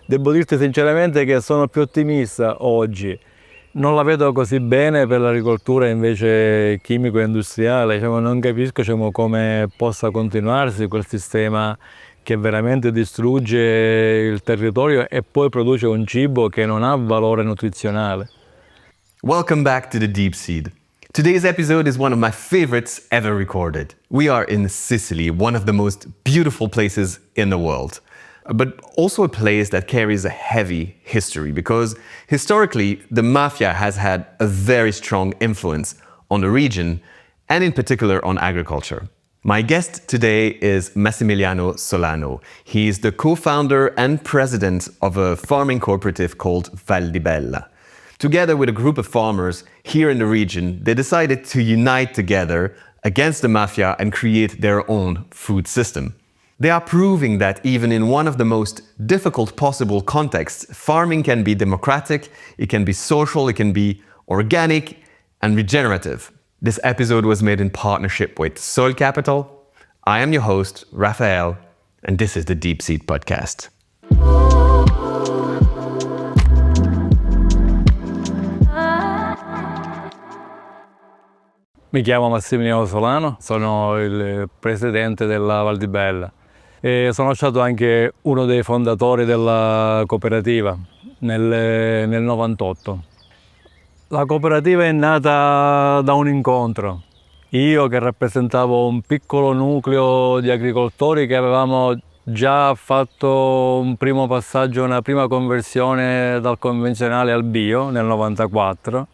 devo dirti sinceramente che sono più ottimista oggi. Non la vedo così bene per l'agricoltura invece chimico-industriale, non capisco come possa continuarsi quel sistema che veramente distrugge il territorio e poi produce un cibo che non ha valore nutrizionale. Welcome back to the Deep Seed. Today's episode is one of my favorites ever recorded. We are in Sicily, one of the most beautiful places in the world, but also a place that carries a heavy history because historically the mafia has had a very strong influence on the region and in particular on agriculture. My guest today is Massimiliano Solano. He's the co-founder and president of a farming cooperative called Val di Bella. Together with a group of farmers here in the region, they decided to unite together against the mafia and create their own food system. They are proving that even in one of the most difficult possible contexts, farming can be democratic, it can be social, it can be organic and regenerative. This episode was made in partnership with Soil Capital. I am your host, Raphael, and this is the Deep Seed Podcast. Mi chiamo Massimiliano Solano, sono il presidente della Val di Bella e sono stato anche uno dei fondatori della cooperativa nel 98. La cooperativa è nata da un incontro. Io che rappresentavo un piccolo nucleo di agricoltori che avevamo già fatto un primo passaggio, una prima conversione dal convenzionale al bio nel 94,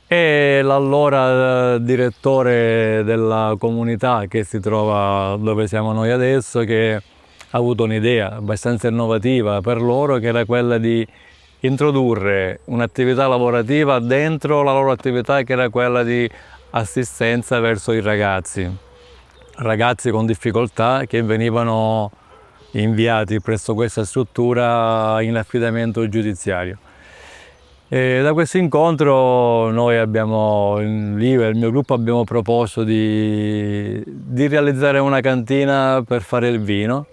e l'allora direttore della comunità che si trova dove siamo noi adesso, che ha avuto un'idea abbastanza innovativa per loro, che era quella di introdurre un'attività lavorativa dentro la loro attività, che era quella di assistenza verso i ragazzi con difficoltà che venivano inviati presso questa struttura in affidamento giudiziario. E da questo incontro noi io e il mio gruppo abbiamo proposto di realizzare una cantina per fare il vino.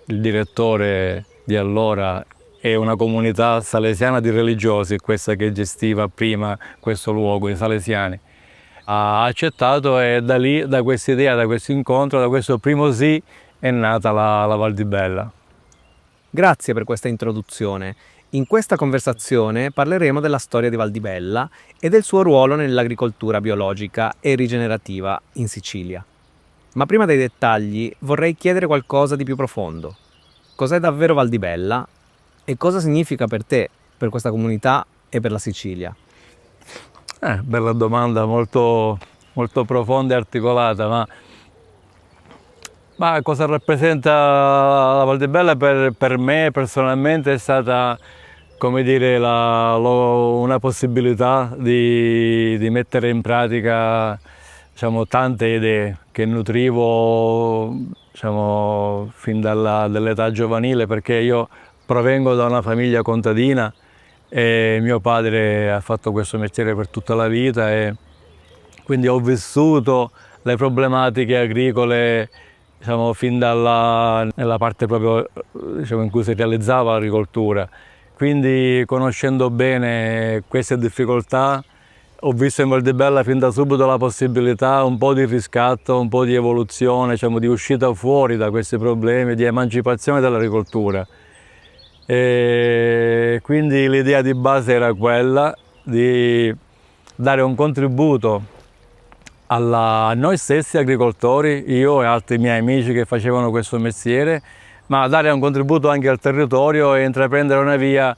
Il direttore di allora è una comunità salesiana di religiosi, questa che gestiva prima questo luogo, i salesiani. Ha accettato e da lì, da questa idea, da questo incontro, da questo primo sì, è nata la Val di Bella. Grazie per questa introduzione. In questa conversazione parleremo della storia di Val di Bella e del suo ruolo nell'agricoltura biologica e rigenerativa in Sicilia. Ma prima dei dettagli vorrei chiedere qualcosa di più profondo. Cos'è davvero Val di Bella e cosa significa per te, per questa comunità e per la Sicilia? Bella domanda, molto, molto profonda e articolata, ma cosa rappresenta la Val di Bella per me personalmente è stata, come dire, una possibilità di mettere in pratica, tante idee che nutrivo, fin dall'età giovanile, perché io provengo da una famiglia contadina e mio padre ha fatto questo mestiere per tutta la vita e quindi ho vissuto le problematiche agricole fin nella parte proprio in cui si realizzava l'agricoltura. Quindi conoscendo bene queste difficoltà ho visto in Val di Bella fin da subito la possibilità un po' di riscatto, un po' di evoluzione, di uscita fuori da questi problemi, di emancipazione dell'agricoltura. E quindi l'idea di base era quella di dare un contributo a noi stessi agricoltori, io e altri miei amici che facevano questo mestiere, ma dare un contributo anche al territorio e intraprendere una via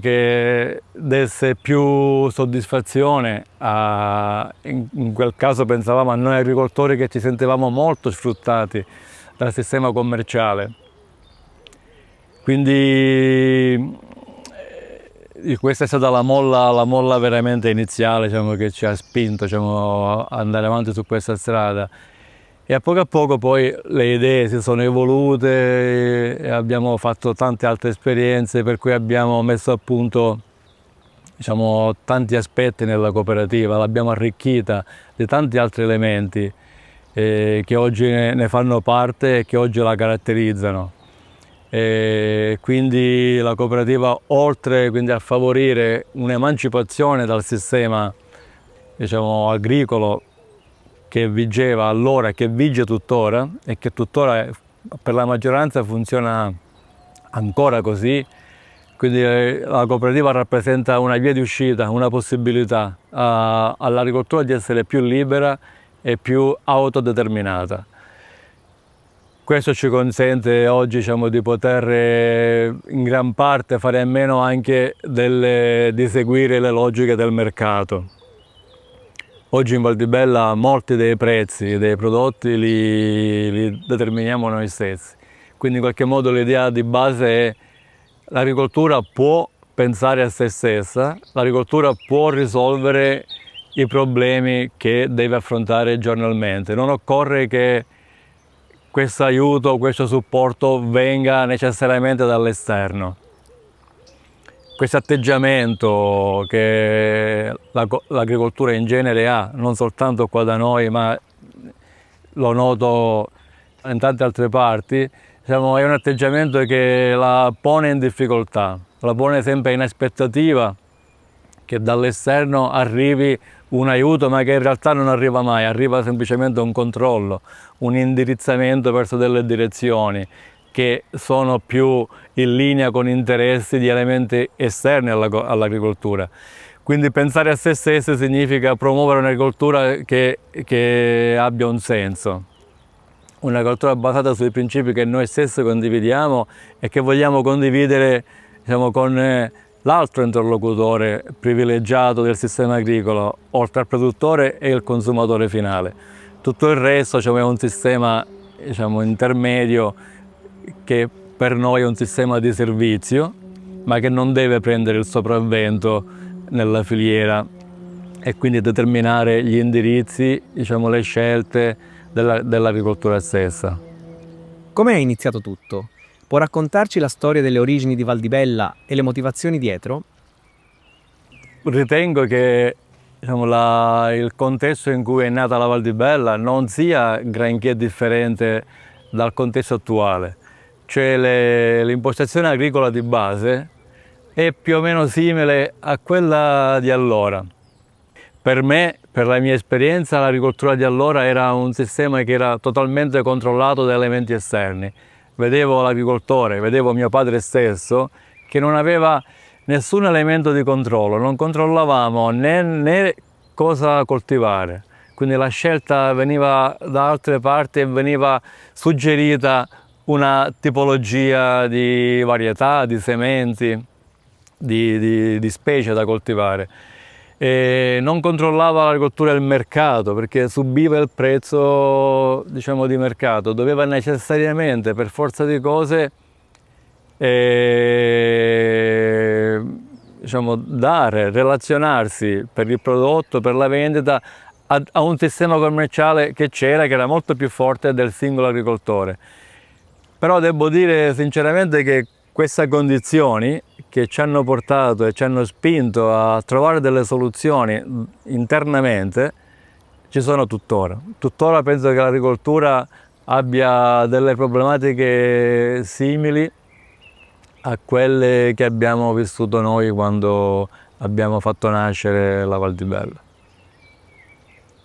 che desse più soddisfazione in quel caso pensavamo a noi agricoltori che ci sentivamo molto sfruttati dal sistema commerciale. Quindi questa è stata la molla veramente iniziale che ci ha spinto a andare avanti su questa strada. E a poco poi le idee si sono evolute e abbiamo fatto tante altre esperienze, per cui abbiamo messo a punto tanti aspetti nella cooperativa, l'abbiamo arricchita di tanti altri elementi che oggi ne fanno parte e che oggi la caratterizzano. E quindi la cooperativa, oltre quindi a favorire un'emancipazione dal sistema, diciamo, agricolo che vigeva allora, che vige tuttora e che tuttora per la maggioranza funziona ancora così. Quindi la cooperativa rappresenta una via di uscita, una possibilità all'agricoltura di essere più libera e più autodeterminata. Questo ci consente oggi, diciamo, di poter in gran parte fare a meno anche di seguire le logiche del mercato. Oggi in Val di Bella molti dei prezzi dei prodotti li determiniamo noi stessi. Quindi in qualche modo l'idea di base è: l'agricoltura può pensare a se stessa, l'agricoltura può risolvere i problemi che deve affrontare giornalmente. Non occorre che questo aiuto, questo supporto venga necessariamente dall'esterno. Questo atteggiamento che l'agricoltura in genere ha, non soltanto qua da noi, ma lo noto in tante altre parti, diciamo, è un atteggiamento che la pone in difficoltà, la pone sempre in aspettativa che dall'esterno arrivi un aiuto, ma che in realtà non arriva mai, arriva semplicemente un controllo, un indirizzamento verso delle direzioni che sono più in linea con interessi di elementi esterni all'agricoltura. Quindi pensare a se stessi significa promuovere un'agricoltura che abbia un senso, un'agricoltura basata sui principi che noi stessi condividiamo e che vogliamo condividere, diciamo, con l'altro interlocutore privilegiato del sistema agricolo, oltre al produttore e il consumatore finale. Tutto il resto, diciamo, è un sistema, diciamo, intermedio che per noi è un sistema di servizio, ma che non deve prendere il sopravvento nella filiera e quindi determinare gli indirizzi, diciamo, le scelte dell'agricoltura stessa. Come è iniziato tutto? Può raccontarci la storia delle origini di Val di Bella e le motivazioni dietro? Ritengo che, diciamo, il contesto in cui è nata la Val di Bella non sia granché differente dal contesto attuale. Cioè l'impostazione agricola di base è più o meno simile a quella di allora. Per me, per la mia esperienza, l'agricoltura di allora era un sistema che era totalmente controllato da elementi esterni. Vedevo l'agricoltore, vedevo mio padre stesso, che non aveva nessun elemento di controllo, non controllavamo né cosa coltivare. Quindi la scelta veniva da altre parti e veniva suggerita una tipologia di varietà, di sementi, di specie da coltivare. E non controllava l'agricoltura il mercato, perché subiva il prezzo, diciamo, di mercato, doveva necessariamente, per forza di cose, diciamo, relazionarsi per il prodotto, per la vendita a un sistema commerciale che c'era, che era molto più forte del singolo agricoltore. Però devo dire sinceramente che queste condizioni che ci hanno portato e ci hanno spinto a trovare delle soluzioni internamente ci sono tuttora. Tuttora penso che l'agricoltura abbia delle problematiche simili a quelle che abbiamo vissuto noi quando abbiamo fatto nascere la Val di Bella.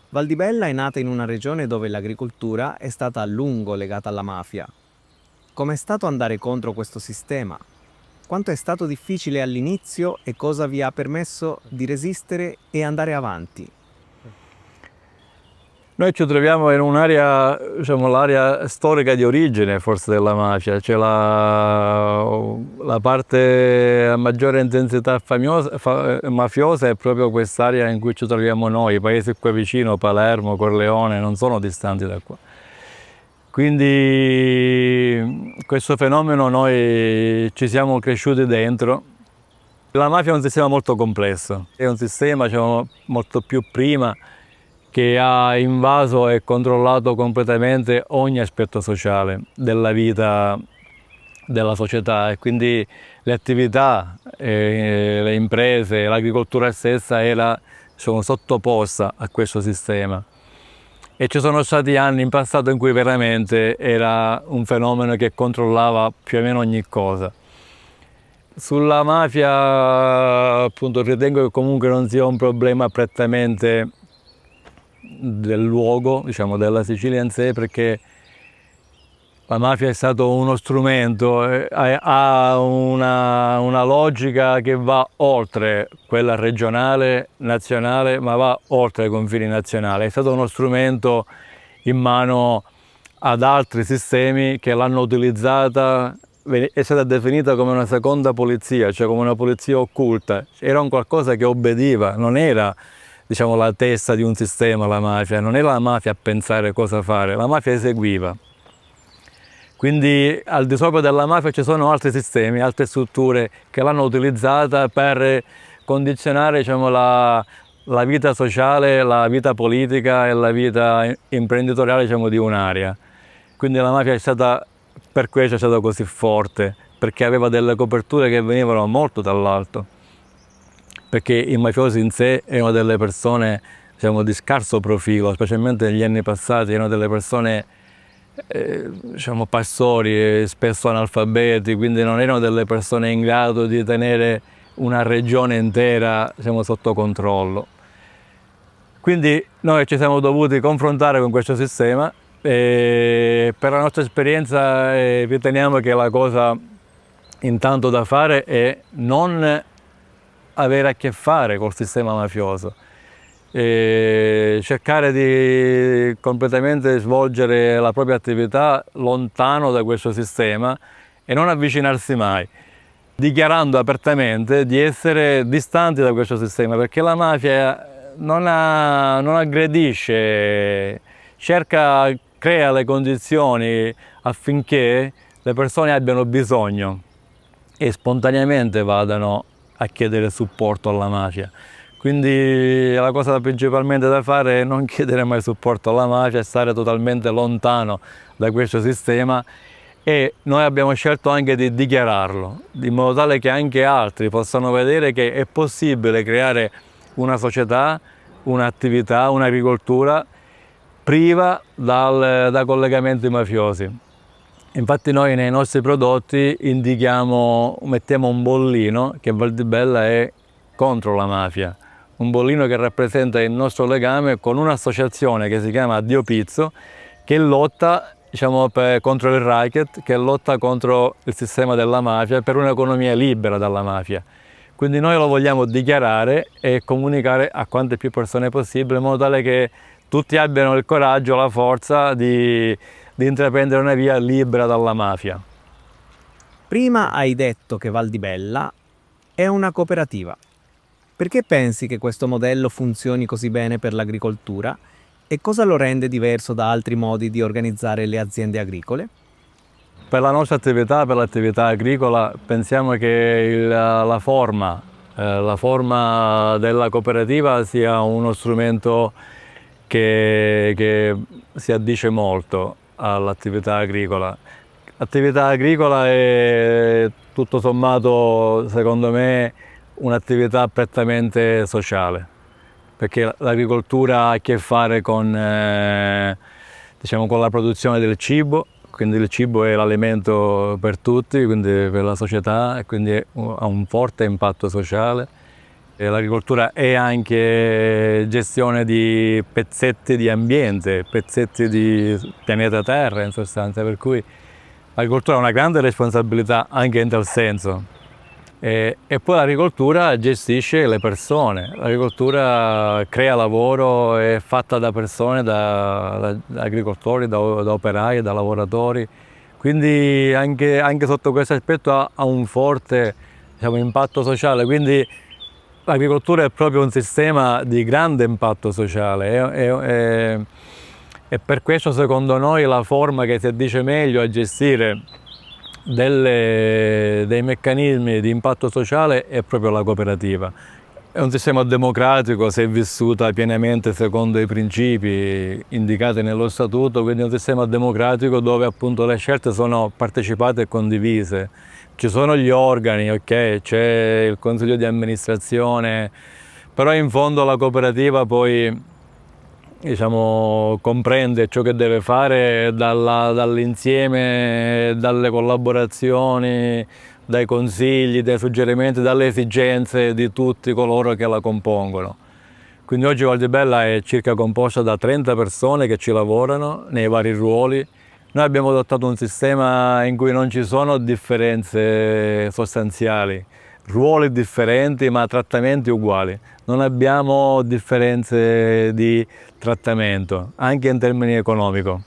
Val di Bella è nata in una regione dove l'agricoltura è stata a lungo legata alla mafia. Com'è stato andare contro questo sistema? Quanto è stato difficile all'inizio e cosa vi ha permesso di resistere e andare avanti? Noi ci troviamo in un'area, diciamo, l'area storica di origine forse della mafia, cioè la parte a maggiore intensità mafiosa è proprio quest'area in cui ci troviamo noi. I paesi qua vicino, Palermo, Corleone, non sono distanti da qua. Quindi questo fenomeno noi ci siamo cresciuti dentro. La mafia è un sistema molto complesso, è un sistema, diciamo, molto più prima, che ha invaso e controllato completamente ogni aspetto sociale della vita della società, e quindi le attività, le imprese, l'agricoltura stessa era, diciamo, sottoposta a questo sistema. e ci sono stati anni in passato in cui veramente era un fenomeno che controllava più o meno ogni cosa. Sulla mafia, appunto, ritengo che comunque non sia un problema prettamente del luogo, diciamo, della Sicilia in sé, perché la mafia è stato uno strumento, ha una logica che va oltre quella regionale, nazionale, ma va oltre i confini nazionali. È stato uno strumento in mano ad altri sistemi che l'hanno utilizzata, è stata definita come una seconda polizia, cioè come una polizia occulta. Era un qualcosa che obbediva, non era, diciamo, la testa di un sistema la mafia, non era la mafia a pensare cosa fare, la mafia eseguiva. Quindi al di sopra della mafia ci sono altri sistemi, altre strutture che l'hanno utilizzata per condizionare, diciamo, la vita sociale, la vita politica e la vita imprenditoriale, diciamo, di un'area. Quindi la mafia è stata, per questo è stata così forte, perché aveva delle coperture che venivano molto dall'alto, perché i mafiosi in sé erano delle persone, diciamo, di scarso profilo, specialmente negli anni passati, erano delle persone diciamo pastori, spesso analfabeti, quindi non erano delle persone in grado di tenere una regione intera, diciamo, sotto controllo. Quindi noi ci siamo dovuti confrontare con questo sistema e per la nostra esperienza riteniamo che la cosa intanto da fare è non avere a che fare col sistema mafioso, cercare di completamente svolgere la propria attività lontano da questo sistema e non avvicinarsi mai, dichiarando apertamente di essere distanti da questo sistema, perché la mafia non aggredisce, crea le condizioni affinché le persone abbiano bisogno e spontaneamente vadano a chiedere supporto alla mafia. Quindi la cosa principalmente da fare è non chiedere mai supporto alla mafia e stare totalmente lontano da questo sistema, e noi abbiamo scelto anche di dichiararlo, in modo tale che anche altri possano vedere che è possibile creare una società, un'attività, un'agricoltura priva da collegamenti mafiosi. Infatti noi nei nostri prodotti mettiamo un bollino che Val di Bella è contro la mafia. Un bollino che rappresenta il nostro legame con un'associazione che si chiama Dio Pizzo, che lotta, diciamo, contro il racket, che lotta contro il sistema della mafia, per un'economia libera dalla mafia. Quindi noi lo vogliamo dichiarare e comunicare a quante più persone possibile, in modo tale che tutti abbiano il coraggio, la forza di intraprendere una via libera dalla mafia. Prima hai detto che Val di Bella è una cooperativa. Perché pensi che questo modello funzioni così bene per l'agricoltura e cosa lo rende diverso da altri modi di organizzare le aziende agricole? Per la nostra attività, per l'attività agricola, pensiamo che la forma della cooperativa sia uno strumento che si addice molto all'attività agricola. L'attività agricola è tutto sommato, secondo me, un'attività prettamente sociale, perché l'agricoltura ha a che fare con, diciamo, con la produzione del cibo, quindi il cibo è l'alimento per tutti, quindi per la società, e quindi ha un forte impatto sociale. L'agricoltura è anche gestione di pezzetti di ambiente, pezzetti di pianeta Terra in sostanza, per cui l'agricoltura ha una grande responsabilità anche in tal senso. E poi l'agricoltura gestisce le persone, l'agricoltura crea lavoro, è fatta da persone, da agricoltori, da operai, da lavoratori, quindi anche sotto questo aspetto ha un forte, diciamo, impatto sociale. Quindi l'agricoltura è proprio un sistema di grande impatto sociale e per questo, secondo noi, la forma che si addice meglio a gestire dei meccanismi di impatto sociale è proprio la cooperativa. È un sistema democratico se vissuta pienamente secondo i principi indicati nello statuto, quindi è un sistema democratico dove appunto le scelte sono partecipate e condivise. Ci sono gli organi, ok, c'è il consiglio di amministrazione, però in fondo la cooperativa poi diciamo, comprende ciò che deve fare dall'insieme, dalle collaborazioni, dai consigli, dai suggerimenti, dalle esigenze di tutti coloro che la compongono. Quindi oggi Val di Bella è circa composta da 30 persone che ci lavorano nei vari ruoli. Noi abbiamo adottato un sistema in cui non ci sono differenze sostanziali, ruoli differenti ma trattamenti uguali. Non abbiamo differenze di trattamento, anche in termini economico.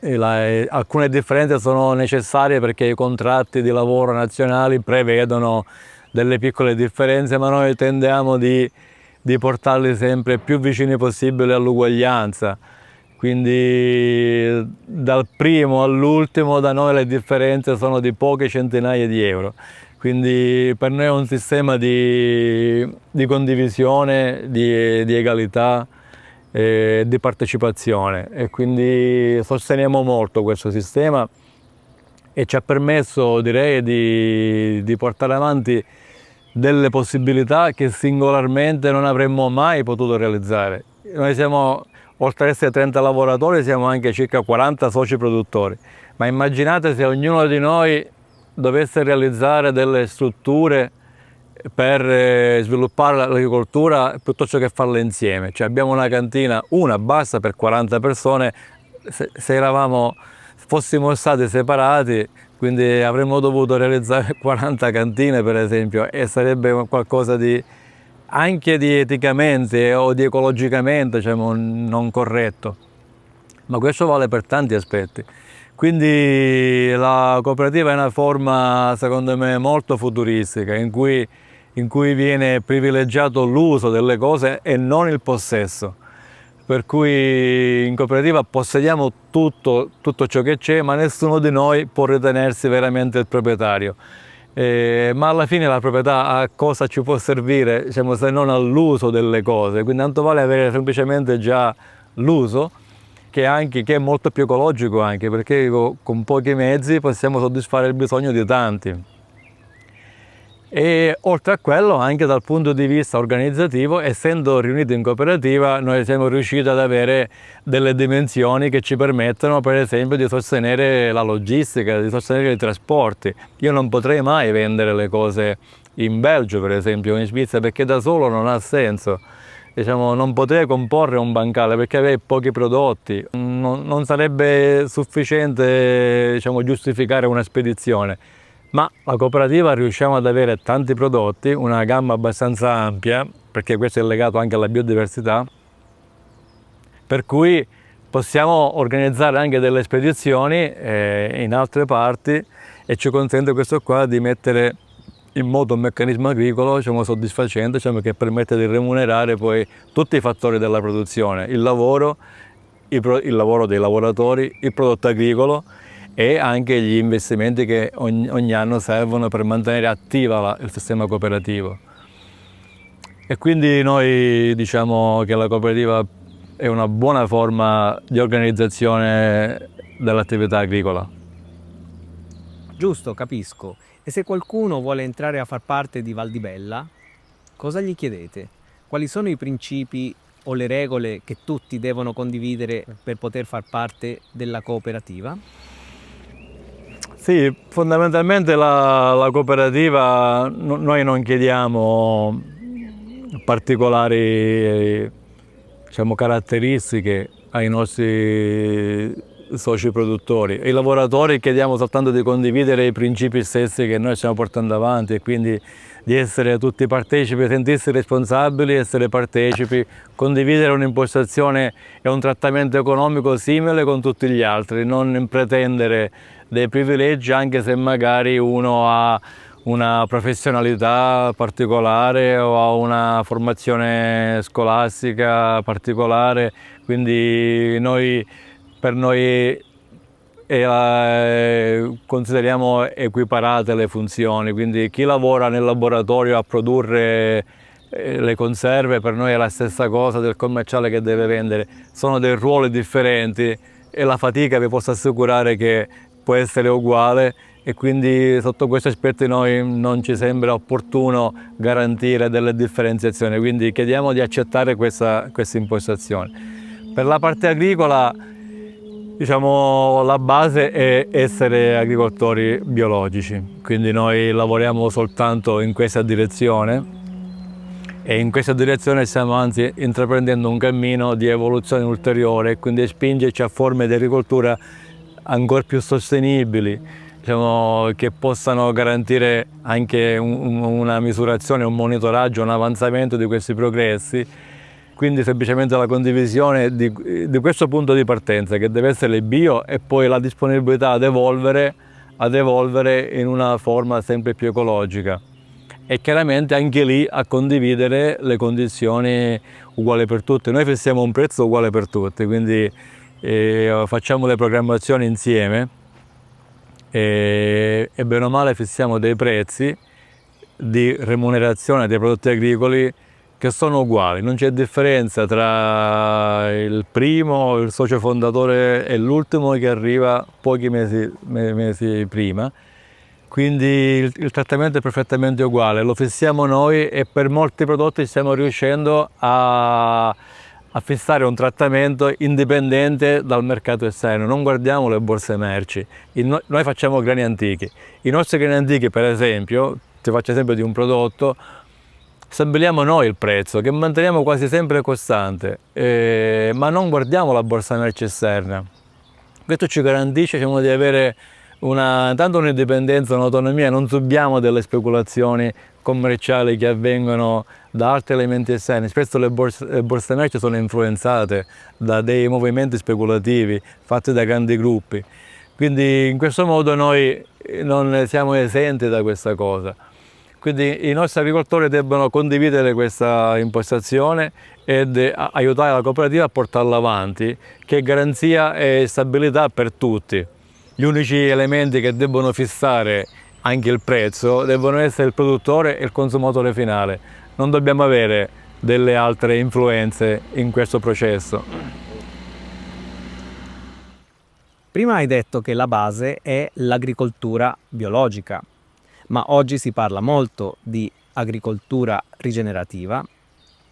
Alcune differenze sono necessarie perché i contratti di lavoro nazionali prevedono delle piccole differenze, ma noi tendiamo di portarli sempre più vicini possibile all'uguaglianza. Quindi dal primo all'ultimo da noi le differenze sono di poche centinaia di euro. Quindi per noi è un sistema di condivisione, di egalità, di partecipazione, e quindi sosteniamo molto questo sistema e ci ha permesso, direi, di portare avanti delle possibilità che singolarmente non avremmo mai potuto realizzare. Noi siamo, oltre ad essere 30 lavoratori, siamo anche circa 40 soci produttori, ma immaginate se ognuno di noi dovesse realizzare delle strutture per sviluppare l'agricoltura piuttosto che farle insieme. Cioè abbiamo una cantina, una basta per 40 persone, se fossimo stati separati, quindi avremmo dovuto realizzare 40 cantine per esempio, e sarebbe qualcosa di anche di eticamente o di ecologicamente, diciamo, non corretto. Ma questo vale per tanti aspetti. Quindi la cooperativa è una forma, secondo me, molto futuristica, in cui viene privilegiato l'uso delle cose e non il possesso. Per cui in cooperativa possediamo tutto ciò che c'è, ma nessuno di noi può ritenersi veramente il proprietario. Ma alla fine la proprietà a cosa ci può servire, diciamo, se non all'uso delle cose? Quindi tanto vale avere semplicemente già l'uso, che è molto più ecologico, anche perché con pochi mezzi possiamo soddisfare il bisogno di tanti. E oltre a quello, anche dal punto di vista organizzativo, essendo riuniti in cooperativa, noi siamo riusciti ad avere delle dimensioni che ci permettono, per esempio, di sostenere la logistica, di sostenere i trasporti. Io non potrei mai vendere le cose in Belgio, per esempio, o in Svizzera, perché da solo non ha senso. Diciamo, non potrei comporre un bancale perché avrei pochi prodotti, non sarebbe sufficiente, diciamo, giustificare una spedizione. Ma la cooperativa riusciamo ad avere tanti prodotti, una gamma abbastanza ampia, perché questo è legato anche alla biodiversità, per cui possiamo organizzare anche delle spedizioni in altre parti, e ci consente questo qua di mettere in moto un meccanismo agricolo, diciamo, soddisfacente, diciamo, che permette di remunerare poi tutti i fattori della produzione, il lavoro dei lavoratori, il prodotto agricolo e anche gli investimenti che ogni anno servono per mantenere attiva il sistema cooperativo. E quindi noi diciamo che la cooperativa è una buona forma di organizzazione dell'attività agricola. Giusto, capisco. E se qualcuno vuole entrare a far parte di Val di Bella, cosa gli chiedete? Quali sono i principi o le regole che tutti devono condividere per poter far parte della cooperativa? Sì, fondamentalmente la cooperativa, noi non chiediamo particolari, diciamo, caratteristiche ai nostri soci produttori. Ai lavoratori chiediamo soltanto di condividere i principi stessi che noi stiamo portando avanti, e quindi di essere tutti partecipi, sentirsi responsabili, essere partecipi, condividere un'impostazione e un trattamento economico simile con tutti gli altri, non pretendere dei privilegi anche se magari uno ha una professionalità particolare o ha una formazione scolastica particolare. Quindi per noi consideriamo equiparate le funzioni, quindi chi lavora nel laboratorio a produrre le conserve per noi è la stessa cosa del commerciale che deve vendere, sono dei ruoli differenti e la fatica vi posso assicurare che può essere uguale, e quindi sotto questo aspetto noi non ci sembra opportuno garantire delle differenziazioni, quindi chiediamo di accettare questa impostazione. Per la parte agricola, diciamo, la base è essere agricoltori biologici, quindi noi lavoriamo soltanto in questa direzione e in questa direzione stiamo anzi intraprendendo un cammino di evoluzione ulteriore, quindi spingerci a forme di agricoltura ancora più sostenibili, diciamo, che possano garantire anche una misurazione, un monitoraggio, un avanzamento di questi progressi. Quindi semplicemente la condivisione di questo punto di partenza, che deve essere bio, e poi la disponibilità ad evolvere in una forma sempre più ecologica. E chiaramente anche lì a condividere le condizioni uguali per tutti. Noi fissiamo un prezzo uguale per tutti, quindi facciamo le programmazioni insieme e bene o male fissiamo dei prezzi di remunerazione dei prodotti agricoli che sono uguali, non c'è differenza tra il primo, il socio fondatore e l'ultimo che arriva pochi mesi prima. Quindi il trattamento è perfettamente uguale, lo fissiamo noi e per molti prodotti stiamo riuscendo a fissare un trattamento indipendente dal mercato esterno. Non guardiamo le borse merci, noi facciamo grani antichi. I nostri grani antichi, per esempio, ti faccio esempio di un prodotto, stabiliamo noi il prezzo, che manteniamo quasi sempre costante, ma non guardiamo la borsa merci esterna. Questo ci garantisce, diciamo, di avere tanto un'indipendenza, un'autonomia, non subiamo delle speculazioni commerciali che avvengono da altri elementi esterni. Spesso le borse merci sono influenzate da dei movimenti speculativi fatti da grandi gruppi. Quindi in questo modo noi non siamo esenti da questa cosa. Quindi i nostri agricoltori debbono condividere questa impostazione ed aiutare la cooperativa a portarla avanti, che è garanzia e stabilità per tutti. Gli unici elementi che debbono fissare anche il prezzo devono essere il produttore e il consumatore finale. Non dobbiamo avere delle altre influenze in questo processo. Prima hai detto che la base è l'agricoltura biologica, ma oggi si parla molto di agricoltura rigenerativa.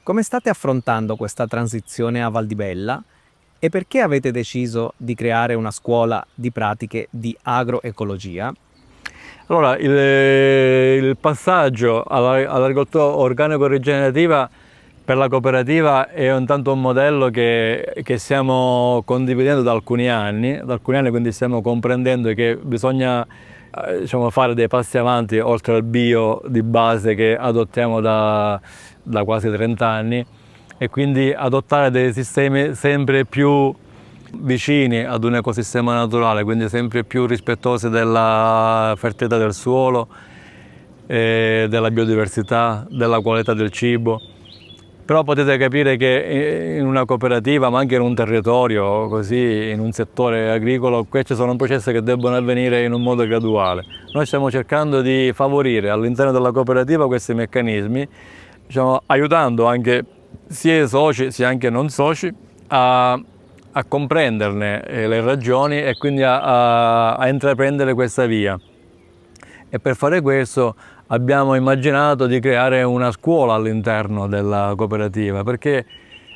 Come state affrontando questa transizione a Valdibella e perché avete deciso di creare una scuola di pratiche di agroecologia? Allora, il passaggio all'agricoltura organico-rigenerativa per la cooperativa è intanto un modello che stiamo condividendo da alcuni anni, quindi stiamo comprendendo che bisogna diciamo, fare dei passi avanti oltre al bio di base che adottiamo da quasi 30 anni e quindi adottare dei sistemi sempre più vicini ad un ecosistema naturale, quindi sempre più rispettosi della fertilità del suolo, della biodiversità, della qualità del cibo. Però potete capire che in una cooperativa, ma anche in un territorio, così, in un settore agricolo, questi sono processi che debbono avvenire in un modo graduale. Noi stiamo cercando di favorire all'interno della cooperativa questi meccanismi, diciamo, aiutando anche sia i soci sia anche non soci a comprenderne le ragioni e quindi a intraprendere questa via. E per fare questo abbiamo immaginato di creare una scuola all'interno della cooperativa, perché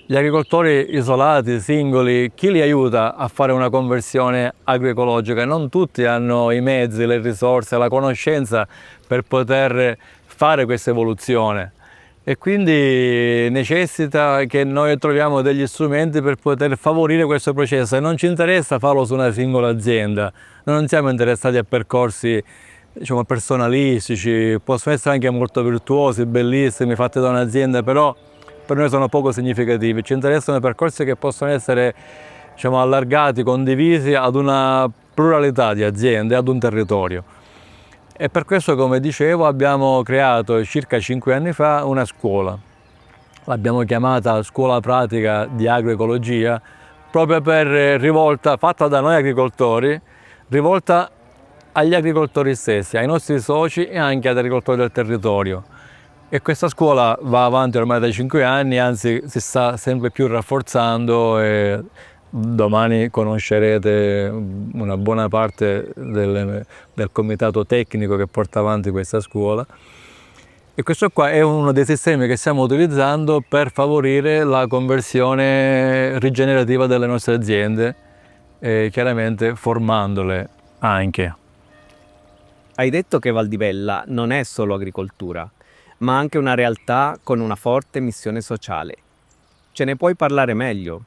gli agricoltori isolati, singoli, chi li aiuta a fare una conversione agroecologica? Non tutti hanno i mezzi, le risorse, la conoscenza per poter fare questa evoluzione. E quindi necessita che noi troviamo degli strumenti per poter favorire questo processo e non ci interessa farlo su una singola azienda, non siamo interessati a percorsi, diciamo, personalistici, possono essere anche molto virtuosi, bellissimi, fatti da un'azienda, però per noi sono poco significativi. Ci interessano percorsi che possono essere, diciamo, allargati, condivisi ad una pluralità di aziende, ad un territorio. E per questo, come dicevo, abbiamo creato circa 5 anni fa una scuola. L'abbiamo chiamata Scuola Pratica di Agroecologia, proprio fatta da noi agricoltori, rivolta agli agricoltori stessi, ai nostri soci e anche agli agricoltori del territorio. E questa scuola va avanti ormai da 5 anni, anzi si sta sempre più rafforzando e domani conoscerete una buona parte del comitato tecnico che porta avanti questa scuola. E questo qua è uno dei sistemi che stiamo utilizzando per favorire la conversione rigenerativa delle nostre aziende, chiaramente formandole anche. Hai detto che Val di Bella non è solo agricoltura, ma anche una realtà con una forte missione sociale. Ce ne puoi parlare meglio?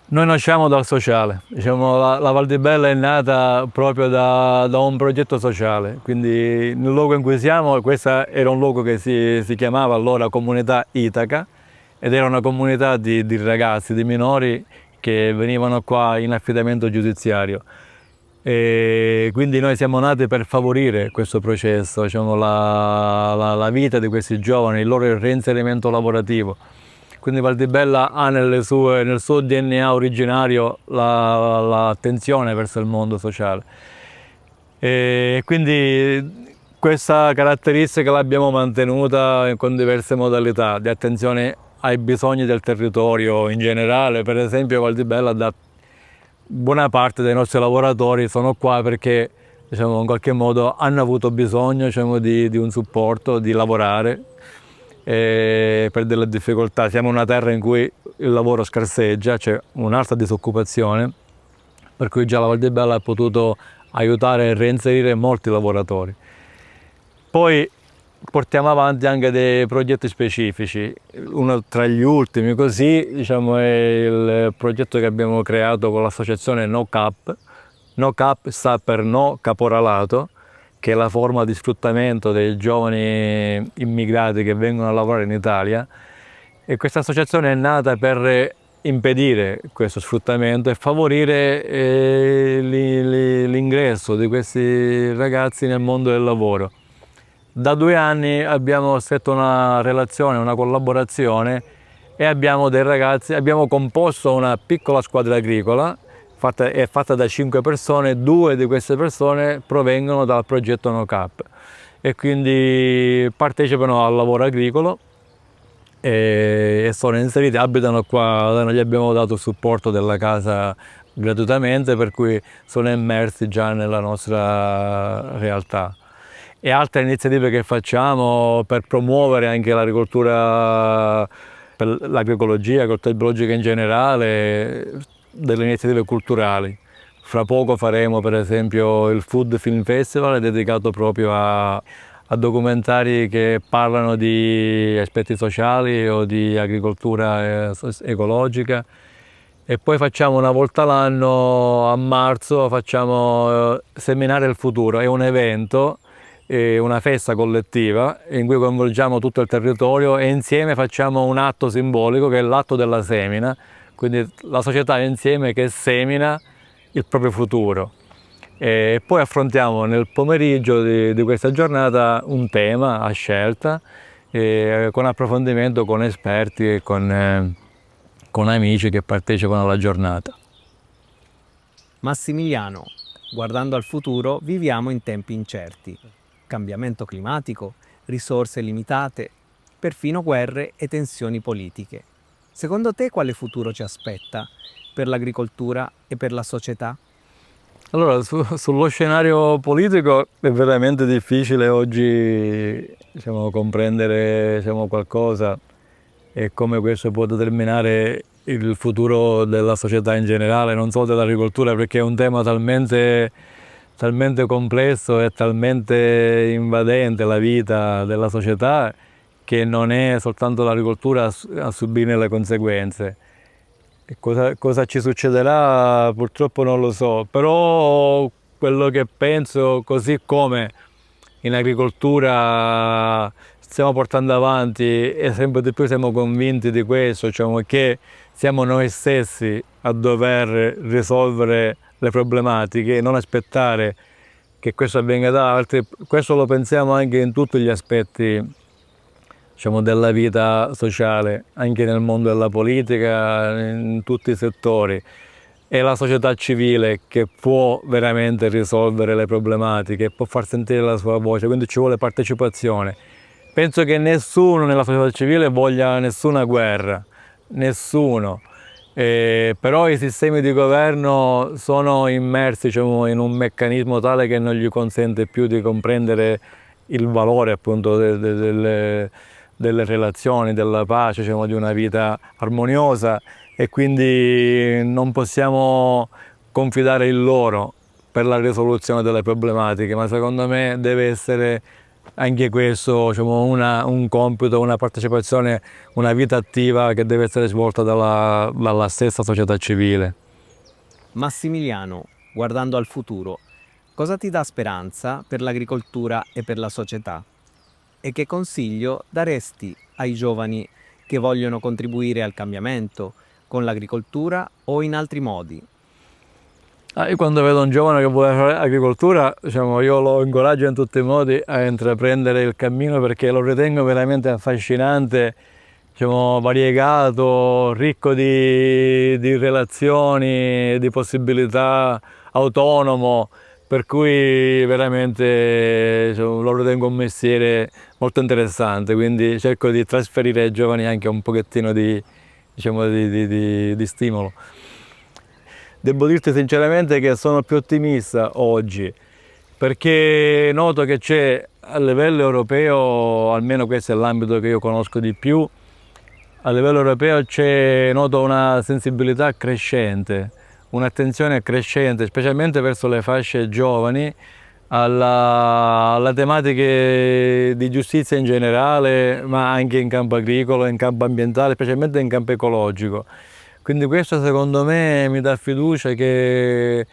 Noi nasciamo dal sociale, diciamo, la Val di Bella è nata proprio da un progetto sociale, quindi nel luogo in cui siamo, questo era un luogo che si chiamava allora Comunità Itaca ed era una comunità di ragazzi, di minori che venivano qua in affidamento giudiziario. E quindi noi siamo nati per favorire questo processo, diciamo, la vita di questi giovani, il loro reinserimento lavorativo. Quindi Val di Bella ha nel suo DNA originario l'attenzione verso il mondo sociale. E quindi questa caratteristica l'abbiamo mantenuta con diverse modalità di attenzione ai bisogni del territorio in generale. Per esempio Val di Bella da buona parte dei nostri lavoratori sono qua perché, diciamo, in qualche modo hanno avuto bisogno, diciamo, di un supporto, di lavorare per delle difficoltà. Siamo una terra in cui il lavoro scarseggia, c'è un'alta disoccupazione, per cui già la Val di Bella ha potuto aiutare e reinserire molti lavoratori. Poi portiamo avanti anche dei progetti specifici. Uno tra gli ultimi, così, diciamo, è il progetto che abbiamo creato con l'associazione No Cap. No Cap sta per No Caporalato, che è la forma di sfruttamento dei giovani immigrati che vengono a lavorare in Italia. E questa associazione è nata per impedire questo sfruttamento e favorire l'ingresso di questi ragazzi nel mondo del lavoro. Da 2 anni abbiamo stretto una relazione, una collaborazione e abbiamo dei ragazzi, abbiamo composto una piccola squadra agricola è fatta da 5 persone, 2 di queste persone provengono dal progetto No Cap e quindi partecipano al lavoro agricolo e sono inseriti, abitano qua, noi gli abbiamo dato il supporto della casa gratuitamente, per cui sono immersi già nella nostra realtà. E altre iniziative che facciamo per promuovere anche l'agricoltura, per l'agroecologia, l'agricoltura biologica in generale, delle iniziative culturali. Fra poco faremo per esempio il Food Film Festival dedicato proprio a documentari che parlano di aspetti sociali o di agricoltura ecologica. E poi facciamo una volta l'anno, a marzo, facciamo Seminare il Futuro, è un evento, una festa collettiva in cui coinvolgiamo tutto il territorio e insieme facciamo un atto simbolico che è l'atto della semina, quindi la società insieme che semina il proprio futuro. E poi affrontiamo nel pomeriggio di questa giornata un tema a scelta, con approfondimento con esperti e con amici che partecipano alla giornata. Massimiliano, guardando al futuro, viviamo in tempi incerti. Cambiamento climatico, risorse limitate, perfino guerre e tensioni politiche. Secondo te quale futuro ci aspetta per l'agricoltura e per la società? Allora, sullo scenario politico è veramente difficile oggi, diciamo, comprendere, diciamo, qualcosa e come questo può determinare il futuro della società in generale, non solo dell'agricoltura, perché è un tema talmente complesso e talmente invadente la vita della società che non è soltanto l'agricoltura a subire le conseguenze. E cosa ci succederà purtroppo non lo so, però quello che penso, così come in agricoltura stiamo portando avanti e sempre di più siamo convinti di questo, cioè che siamo noi stessi a dover risolvere le problematiche e non aspettare che questo avvenga da altri. Questo lo pensiamo anche in tutti gli aspetti, diciamo, della vita sociale, anche nel mondo della politica, in tutti i settori. È la società civile che può veramente risolvere le problematiche, può far sentire la sua voce, quindi ci vuole partecipazione. Penso che nessuno nella società civile voglia nessuna guerra, nessuno. Però i sistemi di governo sono immersi, diciamo, in un meccanismo tale che non gli consente più di comprendere il valore appunto delle relazioni, della pace, diciamo, di una vita armoniosa, e quindi non possiamo confidare in loro per la risoluzione delle problematiche, ma secondo me deve essere anche questo, diciamo, un compito, una partecipazione, una vita attiva che deve essere svolta dalla stessa società civile. Massimiliano, guardando al futuro, cosa ti dà speranza per l'agricoltura e per la società? E che consiglio daresti ai giovani che vogliono contribuire al cambiamento con l'agricoltura o in altri modi? Io quando vedo un giovane che vuole fare agricoltura, diciamo, io lo incoraggio in tutti i modi a intraprendere il cammino, perché lo ritengo veramente affascinante, diciamo, variegato, ricco di relazioni, di possibilità, autonomo, per cui veramente, diciamo, lo ritengo un mestiere molto interessante, quindi cerco di trasferire ai giovani anche un pochettino diciamo, di stimolo. Devo dirti sinceramente che sono più ottimista oggi, perché noto che c'è a livello europeo, almeno questo è l'ambito che io conosco di più, a livello europeo noto una sensibilità crescente, un'attenzione crescente, specialmente verso le fasce giovani, alle tematiche di giustizia in generale, ma anche in campo agricolo, in campo ambientale, specialmente in campo ecologico. Quindi questo secondo me mi dà fiducia che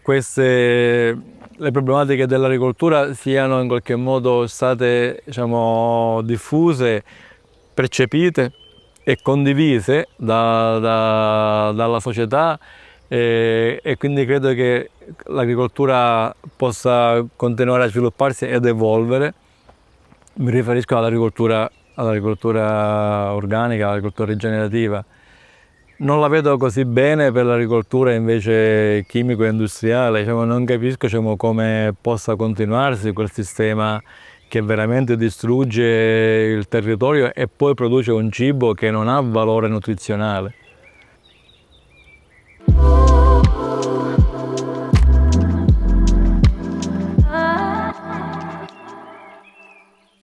le problematiche dell'agricoltura siano in qualche modo state, diciamo, diffuse, percepite e condivise dalla società, e quindi credo che l'agricoltura possa continuare a svilupparsi ed evolvere. Mi riferisco all'agricoltura organica, all'agricoltura rigenerativa. Non la vedo così bene per l'agricoltura invece chimico-industriale, diciamo, non capisco, diciamo, come possa continuarsi quel sistema che veramente distrugge il territorio e poi produce un cibo che non ha valore nutrizionale.